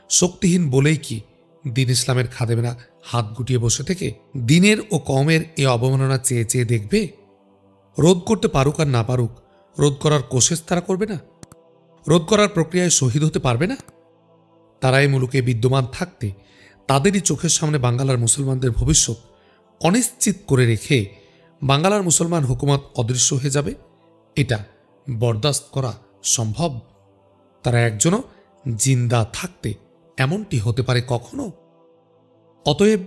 শক্তিহীন বলেই কি দিন ইসলামের খাদেমেরা হাত গুটিয়ে বসে থেকে দিনের ও কওমের এ অবমাননা চেয়ে চেয়ে দেখবে? রোধ করতে পারুক আর না পারুক, রোধ করার কোশেষ তারা করবে না? রোধ করার প্রক্রিয়ায় শহীদ হতে পারবে না? তারা এই মুলুকে বিদ্যমান থাকতে তাদেরই চোখের সামনে বাঙ্গালার মুসলমানদের ভবিষ্যৎ অনিশ্চিত করে রেখে বাঙ্গালার মুসলমান হুকুমত অদৃশ্য হয়ে যাবে, এটা বরদাস্ত করা সম্ভব? তারা একজনও জিন্দা থাকতে এমনটি হতে পারে কখনো? অতএব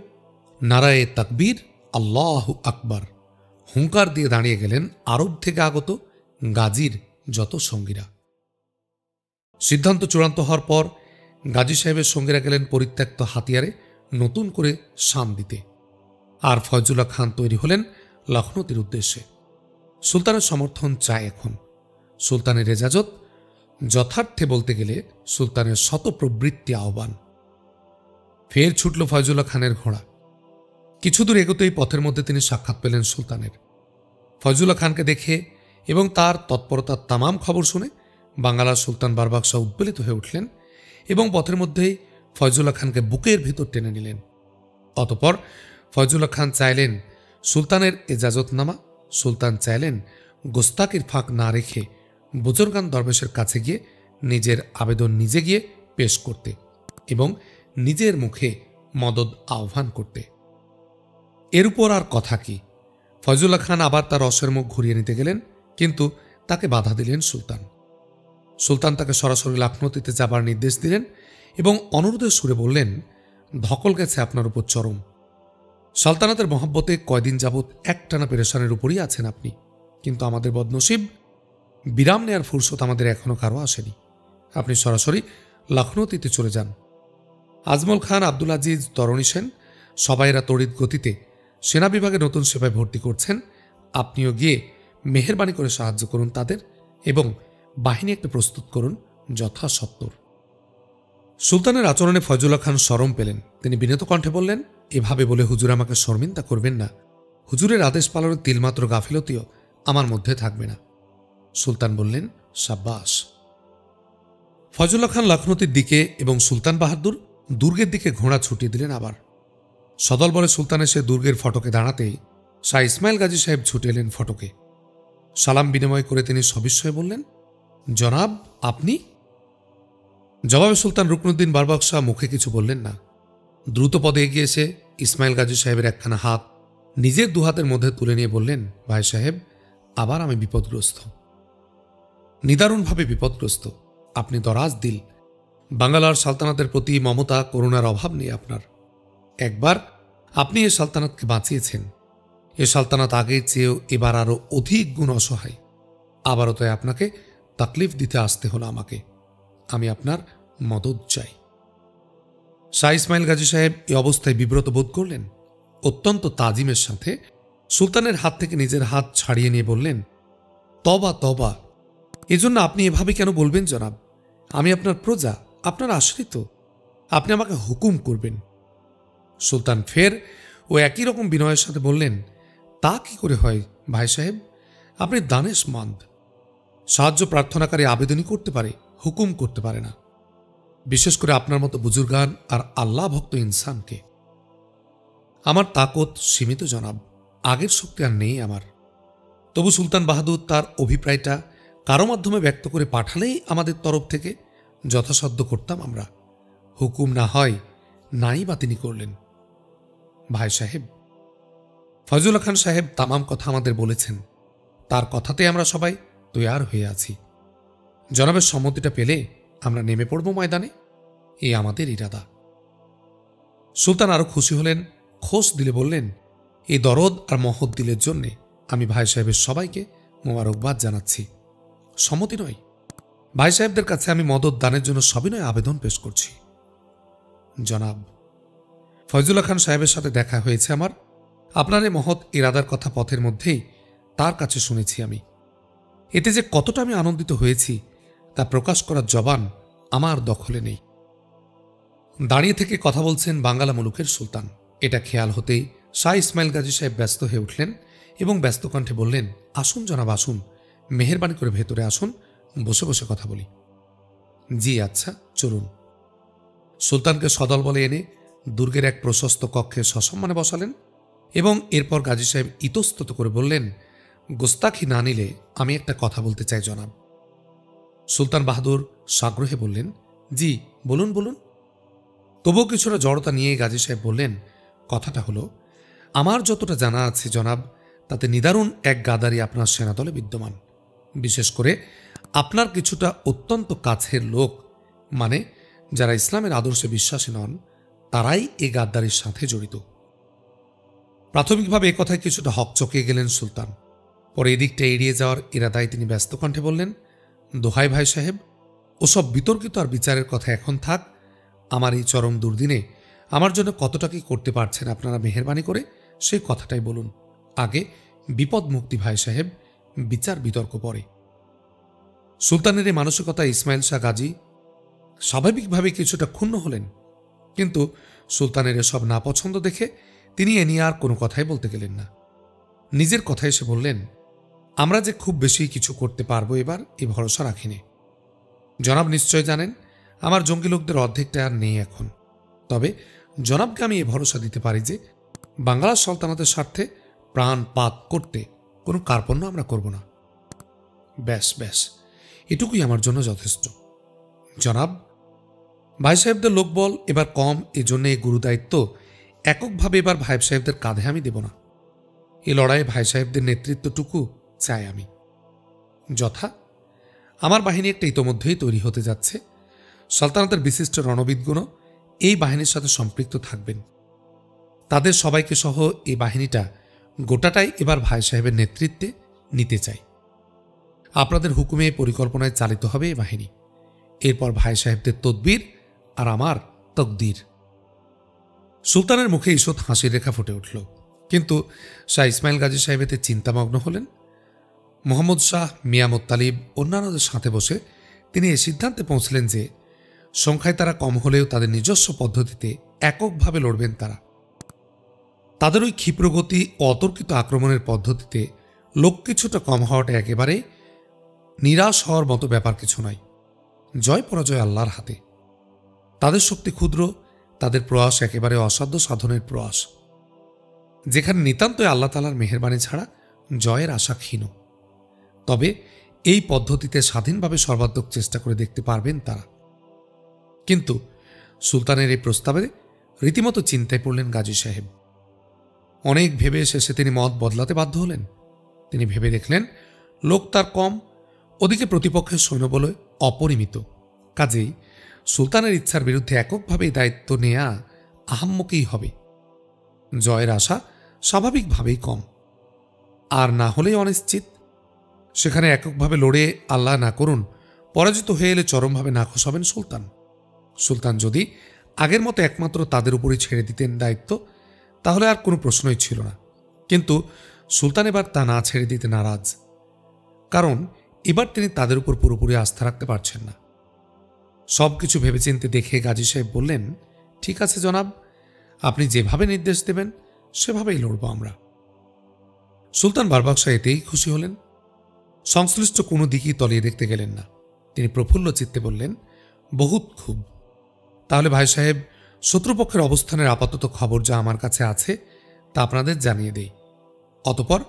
নারায়ে তাকবীর, আল্লাহু আকবার হুঙ্কার দিয়ে দাঁড়িয়ে গেলেন আরব থেকে আগত গাজীর যত সঙ্গীরা। সিদ্ধান্ত চূড়ান্ত হওয়ার পর গাজী সাহেবের সঙ্গীরা গেলেন পরিত্যক্ত হাতিয়ারে নতুন করে শান দিতে, আর ফয়জুল্লাহ খান তৈরি হলেন লখনৌতির উদ্দেশ্যে। সুলতানের সমর্থন চায় এখন। সুলতানের এজাজত, যথার্থে বলতে গেলে সুলতানের শতপ্রবৃত্তি আহ্বান। ফের ছুটল ফয়জুল্লাহ খানের ঘোড়া। কিছুদূর এগোতেই পথের মধ্যে তিনি সাক্ষাৎ পেলেন সুলতানের। ফয়জুল্লাহ খানকে দেখে এবং তার তৎপরতার তামাম খবর শুনে বাঙ্গালার সুলতান বারবাক শাহ উদ্বেলিত হয়ে উঠলেন এবং পথের মধ্যেই ফয়জুল্লাহ খানকে বুকের ভিতর টেনে নিলেন। অতঃপর ফয়জুল্লাহ খান চাইলেন সুলতানের এজাজতনামা। সুলতান চাইলেন গোস্তাকির ফাঁক না রেখে বুজুর্গান দরবেশের কাছে গিয়ে নিজের আবেদন নিজে গিয়ে পেশ করতে এবং নিজের মুখে মদদ আহ্বান করতে। এর উপর আর কথা কি? ফয়জুল্লাহ খান আবার তার রসের মুখ ঘুরিয়ে নিতে গেলেন, কিন্তু তাকে বাধা দিলেন সুলতান। সুলতান তাকে সরাসরি লখনৌতিতে যাবার নির্দেশ দিলেন এবং অনুরোধের সুরে বললেন, ধকল গেছে আপনার উপর চরম। সালতানাতের মহব্বতে কয়দিন যাবৎ একটানা পেরেশানের উপরই আছেন আপনি, কিন্তু আমাদের বদনসিব, বিরাম নেয়ার ফুরসত আমাদের এখনো কারো আসেনি। আপনি সরাসরি লখনৌতিতে চলে যান। আজমল খান, আব্দুল আজিজ, তরণী সেন সবাইরা তড়িৎ গতিতে সেনা বিভাগে নতুন সেবায় ভর্তি করছেন। আপনিও গিয়ে মেহেরবানি করে সাহায্য করুন তাদের এবং বাহিনী একটা প্রস্তুত করুন যথাসত্বর। সুলতানের আচরণে ফয়জুল্লাহ খান শরম পেলেন। তিনি বিনীত কণ্ঠে বললেন, এভাবে বলে হুজুর আমাকে শর্মিন্দা করবেন না। হুজুরের আদেশ পালনের তিলমাত্র গাফিলতিও আমার মধ্যে থাকবে না। সুলতান বললেন, সাব্বাস। ফয়জুল্লাহ খান লখনৌতির দিকে এবং সুলতান বাহাদুর দুর্গের দিকে ঘোড়া ছুটিয়ে দিলেন। আবার সদল বলে সুলতান এসে দুর্গের ফটকে দাঁড়াতেই শাহ ইসমাইল গাজী সাহেব ছুটে এলেন ফটকে। সালাম বিনিময় করে তিনি সবিস্ময়ে বললেন, জনাব, আপনি? জবাবে সুলতান রুকনুদ্দিন বারবাক শাহ মুখে কিছু বললেন না। দ্রুত পদে এগিয়ে এসে ইসমাইল গাজী সাহেবের একখানা হাত নিজের দুহাতের মধ্যে তুলে নিয়ে বললেন, ভাই সাহেব, আবার আমি বিপদগ্রস্ত, নিদারুণভাবে বিপদগ্রস্ত। আপনি দরাজ দিল। বাঙ্গালার সালতানাতের প্রতি মমতা করুণার অভাব নেই আপনার। একবার আপনি এ সালতানাতকে বাঁচিয়েছেন। এ সালতানাত আগের চেয়েও এবার আরও অধিক গুণ অসহায়। আবারও তাই আপনাকে তাকলিফ দিতে আসতে হলো আমাকে। আমি আপনার মদত চাই। শাহ ইসমাইল গাজী সাহেব এ অবস্থায় বিব্রত বোধ করলেন। অত্যন্ত তাজিমের সাথে সুলতানের হাত থেকে নিজের হাত ছাড়িয়ে নিয়ে বললেন, তবা তবা, এজন্য আপনি এভাবে কেন বলবেন জনাব? আমি আপনার প্রজা, আপনার আশ্রিত। আপনি আমাকে হুকুম করবেন। সুলতান ফের ও একই রকম বিনয়ের সাথে বললেন, তা কি করে হয় ভাই সাহেব? আপনি দানেশমন্দ। সাহায্য প্রার্থনাকারী আবেদনই করতে পারে, হুকুম করতে পারে না, বিশেষ করে আপনার মতো বুজুর্গান আর আল্লাহ ভক্ত ইনসানকে। আমার তাকত সীমিত জনাব, আগের শক্তি আর নেই আমার। তবু সুলতান বাহাদুর তার অভিপ্রায়টা কারো মাধ্যমে ব্যক্ত করে পাঠালেই আমাদের তরফ থেকে যথাসাধ্য করতাম আমরা। হুকুম না হয় নাই বা তিনি করলেন। ভাই সাহেব, ফয়জুল্লাহ খান সাহেব তামাম কথা আমাদের বলেছেন, তার কথাতে আমরা সবাই তৈয়ার হয়ে আছি। জনাবের সম্মতিটা পেলে আমরা নেমে পড়ব ময়দানে, এই আমাদের ইরাদা। সুলতান আরো খুশি হলেন, খোশ দিলে বললেন, এই দরদ আর মহৎ দিলের জন্যে আমি ভাই সাহেবের সবাইকে মোবারকবাদ জানাচ্ছি। সম্মতি নয়, ভাই সাহেবদের কাছে আমি মদত দানের জন্য সবিনয় আবেদন পেশ করছি। জনাব, ফয়জুল্লাহ খান সাহেবের সাথে দেখা হয়েছে আমার। আপনার এই মহৎ ইরাদার কথা পথের মধ্যেই তার কাছে শুনেছি আমি। এতে যে কতটা আমি আনন্দিত হয়েছি তা প্রকাশ করার জবান আমার দখলে নেই। দাঁড়িয়ে থেকে কথা বলছেন বাঙ্গালা মুলুকের সুলতান। এটা খেয়াল হতেই শাহ ইসমাইল গাজী সাহেব ব্যস্ত হয়ে উঠলেন এবং ব্যস্ত কণ্ঠে বললেন, আসুন জনাব, আসুন, মেহেরবানি করে ভেতরে আসুন, বসে বসে কথা বলি। জি আচ্ছা, চলুন। সুলতানকে সদল বলে এনে দুর্গের এক প্রশস্ত কক্ষে সসম্মানে বসালেন এবং এরপর গাজী সাহেব ইতস্তত করে বললেন, গোস্তাখি না নিলে আমি একটা কথা বলতে চাই জনাব। সুলতান বাহাদুর সাগ্রহে বললেন, জি বলুন বলুন। তবুও কিছুটা জড়তা নিয়ে গাজী সাহেব বললেন, কথাটা হলো, আমার যতটা জানা আছে জনাব, তাতে নিদারুণ এক গাদারি আপনার সেনাদলে বিদ্যমান। বিশেষ করে আপনার কিছুটা অত্যন্ত কাছের লোক, মানে যারা ইসলামের আদর্শে বিশ্বাসী নন, তারাই এ গাদ্দারির সাথে জড়িত। প্রাথমিকভাবে একথায় কিছুটা হকচকিয়ে গেলেন সুলতান। পরে এদিকটা এড়িয়ে যাওয়ার ইরাদায় তিনি ব্যস্ত কণ্ঠে বললেন, দোহাই ভাই সাহেব, ওসব বিতর্কিত আর বিচারের কথা এখন থাক। আমার এই চরম দুর্দিনে আমার জন্য কতটা কি করতে পারছেন আপনারা মেহেরবানি করে সেই কথাটাই বলুন। আগে বিপদ মুক্তি ভাই সাহেব, বিচার বিতর্ক পরে। সুলতানের এই মানসিকতা ইসমাইল শাহ গাজী স্বাভাবিকভাবে কিছুটা ক্ষুণ্ণ হলেন, কিন্তু সুলতানের এসব না পছন্দ দেখে তিনি এ নিয়ে আর কোনো কথাই বলতে গেলেন না। নিজের কথায় এসে বললেন, আমরা যে খুব বেশি কিছু করতে পারবো এবার এ ভরসা রাখিনি। জনাব নিশ্চয় জানেন আমার জঙ্গি লোকদের অর্ধেকটা আর নেই এখন। তবে জনাবকে আমি এ ভরসা দিতে পারি যে বাংলা সালতানাতের স্বার্থে প্রাণপাত করতে কোনো কার্পণ্য আমরা করব না। ব্যাস ব্যাস, এটুকুই আমার জন্য যথেষ্ট। জনাব, ভাই সাহেবদের লোকবল এবার কম, এজন্য এই গুরুদায়িত্ব এককভাবে এবার ভাই সাহেবদের কাঁধে আমি দেব না। এ লড়াইয়ে ভাই সাহেবদের নেতৃত্বটুকু চাই আমি। যথা আমার বাহিনী একটা ইতোমধ্যেই তৈরি হতে যাচ্ছে। সালতানাতের বিশিষ্ট রণবিদগুণ এই বাহিনীর সাথে সম্পৃক্ত থাকবেন। তাদের সবাইকে সহ এই বাহিনীটা গোটাটাই এবার ভাই সাহেবের নেতৃত্বে নিতে চাই। আপনাদের হুকুমে পরিকল্পনায় চালিত হবে এই বাহিনী। এরপর ভাই সাহেবদের তদবির আর আমার তকদির। সুলতানের মুখে ঈষৎ হাসির রেখা ফুটে উঠল, কিন্তু শাহ ইসমাইল গাজী সাহেব এতে চিন্তামগ্ন হলেন। মোহাম্মদ শাহ, মিয়া মুত্তালিব, অন্যান্যদের সাথে বসে তিনি এই সিদ্ধান্তে পৌঁছলেন যে সংখ্যায় তারা কম হলেও তাদের নিজস্ব পদ্ধতিতে এককভাবে লড়বেন তারা। তাদের ওই ক্ষিপ্রগতি ও অতর্কিত আক্রমণের পদ্ধতিতে লোক কিছুটা কম হওয়াটা একেবারে নিরাশ হওয়ার মতো ব্যাপার কিছু নয়। জয় পরাজয় আল্লাহর হাতে। তাদের শক্তি ক্ষুদ্র, তাদের প্রয়াস একেবারে অসাধ্য সাধনের প্রয়াস, যেখানে নিতান্তই আল্লাহ তাআলার মেহেরবানি ছাড়া জয়ের আশা ক্ষীণ। তবে এই পদ্ধতিতে স্বাধীনভাবে সর্বাত্মক চেষ্টা করে দেখতে পারবেন তারা। কিন্তু সুলতানের এই প্রস্তাবে রীতিমতো চিন্তায় পড়লেন গাজী সাহেব। অনেক ভেবে শেষে তিনি মত বদলাতে বাধ্য হলেন। তিনি ভেবে দেখলেন লোক তার কম, ওদিকে প্রতিপক্ষের সৈন্যবল অপরিমিত। কাজেই সুলতানের ইচ্ছার বিরুদ্ধে এককভাবে দায়িত্ব নেয়া আহাম্মকেই হবে। জয়ের আশা স্বাভাবিকভাবেই কম, আর না হলেই অনিশ্চিত। সেখানে এককভাবে লড়ে আল্লাহ না করুন পরাজিত হয়ে এলে চরমভাবে নাখোশ হবেন সুলতান। সুলতান যদি আগের মতো একমাত্র তাদের উপরই ছেড়ে দিতেন দায়িত্ব, তাহলে আর কোনো প্রশ্নই ছিল না। কিন্তু সুলতান এবার তা না ছেড়ে দিতে নারাজ, কারণ এবার তিনি তাদের উপর পুরোপুরি আস্থা রাখতে পারছেন না। সব কিছু ভেবেচিন্তে দেখে গাজী সাহেব বললেন, ঠিক আছে জনাব, আপনি যেভাবে নির্দেশ দেবেন সেভাবেই লড়ব আমরা। সুলতান বারবাকশাহ এতেই খুশি হলেন। সংশ্লিষ্ট কোনো দিকই তলিয়ে দেখতে গেলেন না। তিনি প্রফুল্ল চিত্তে বললেন, বহুত খুব। তাহলে ভাই সাহেব, শত্রুপক্ষের অবস্থানের আপাতত খবর যা আমার কাছে আছে তা আপনাদের জানিয়ে দেই। অতঃপর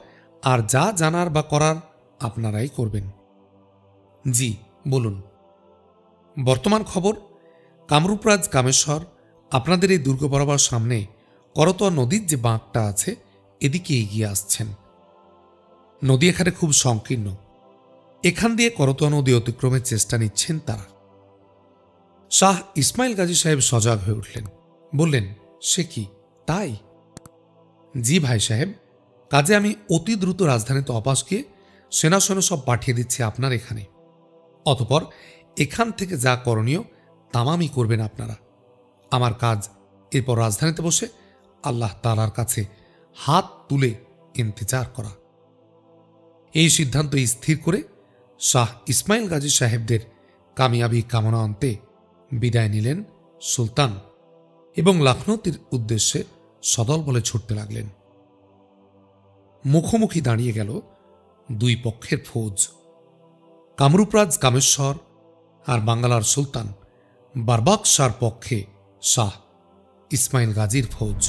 আর যা জানার বা করার আপনারাই করবেন। জি বলুন। বর্তমান খবর, কামরূপরাজ কামেশ্বর আপনাদের এই দুর্গ বরাবর সামনে করতোয়া নদীর যে বাঁকটা আছে এদিকে এগিয়ে আসছেন। নদী এখানে খুব সংকীর্ণ। এখান দিয়ে করতোয়া নদী অতিক্রমের চেষ্টা নিচ্ছেন তারা। শাহ ইসমাইল গাজী সাহেব সজাগ হয়ে উঠলেন, বললেন, সে কি তাই? জি ভাই সাহেব, কাজে আমি অতি দ্রুত রাজধানীতে অপাস গিয়ে সেনা সৈন্য সব পাঠিয়ে দিচ্ছি আপনার এখানে। অতঃপর এখান থেকে যা করণীয় তামামই করবেন আপনারা। আমার কাজ এরপর রাজধানীতে বসে আল্লাহ তাআলার কাছে হাত তুলে ইন্তেজার করা। এই সিদ্ধান্ত স্থির করে শাহ ইসমাইল গাজী সাহেবদের কামিয়াবি কামনা অন্তে বিদায় নিলেন সুলতান এবং লখনৌতির উদ্দেশ্যে সদল বলে ছুটতে লাগলেন। মুখোমুখি দাঁড়িয়ে গেল দুই পক্ষের ফৌজ, কামরূপরাজ কামেশ্বর আর বাঙ্গালার সুলতান বারবাকশার পক্ষে শাহ ইসমাইল গাজীর ফৌজ।